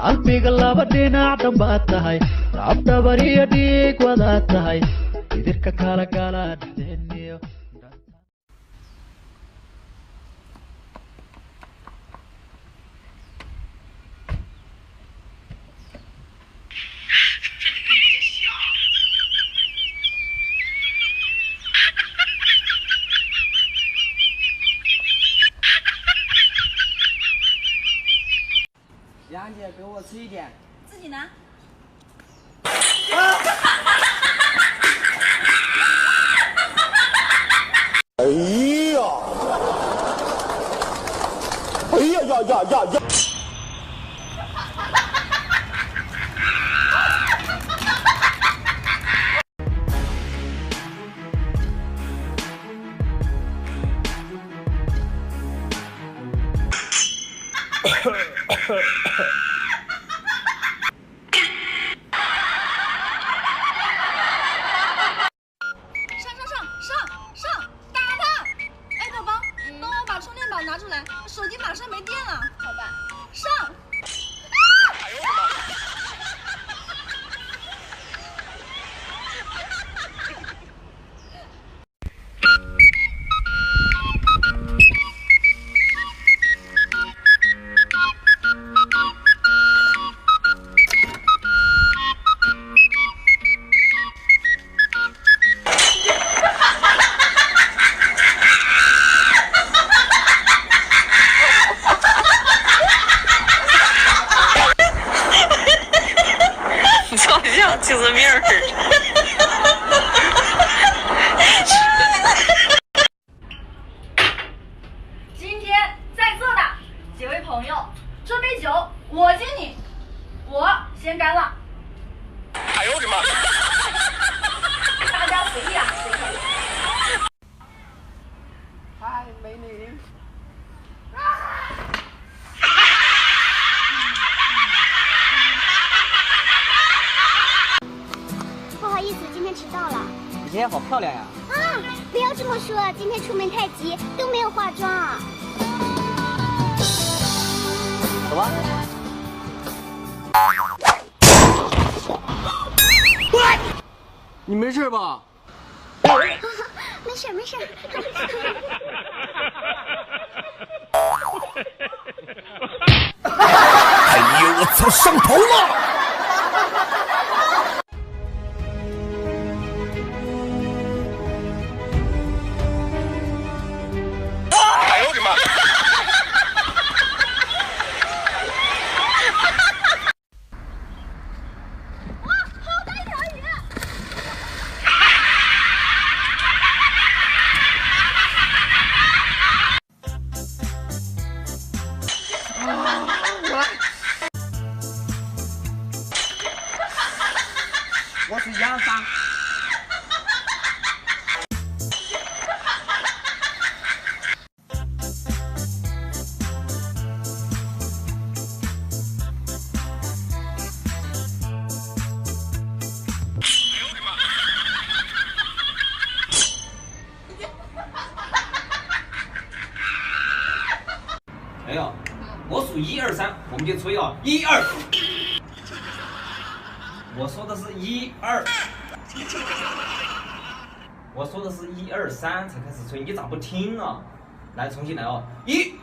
qalbiga laba dhinac dhambaad tahay labdabar iyo dhiig wadaad tahay idirka kala gala dhexdeeniyo杨姐，给我吃一点。自己拿。哎呀！哎呀呀呀呀呀！上，打他！哎，宝宝，帮我把充电宝拿出来，手机马上没电了。好吧，上。哎呦我的妈！像精神病似的。今天在座的几位朋友，这杯酒我敬你，我先干了。哎呦我的妈！大家随意啊，随意。嗨，美女。不好意思，今天迟到了。你今天好漂亮呀！啊，不要这么说，今天出门太急，都没有化妆。走吧。你没事吧？没事没事。哎呦我操，上头了！哎呦我的妈！我是杨桑。没有，我数1、2、3，我们就吹啊，1、2。我说的是1、2，我说的是1、2、3才开始吹，你咋不听啊？来，重新来哦，1。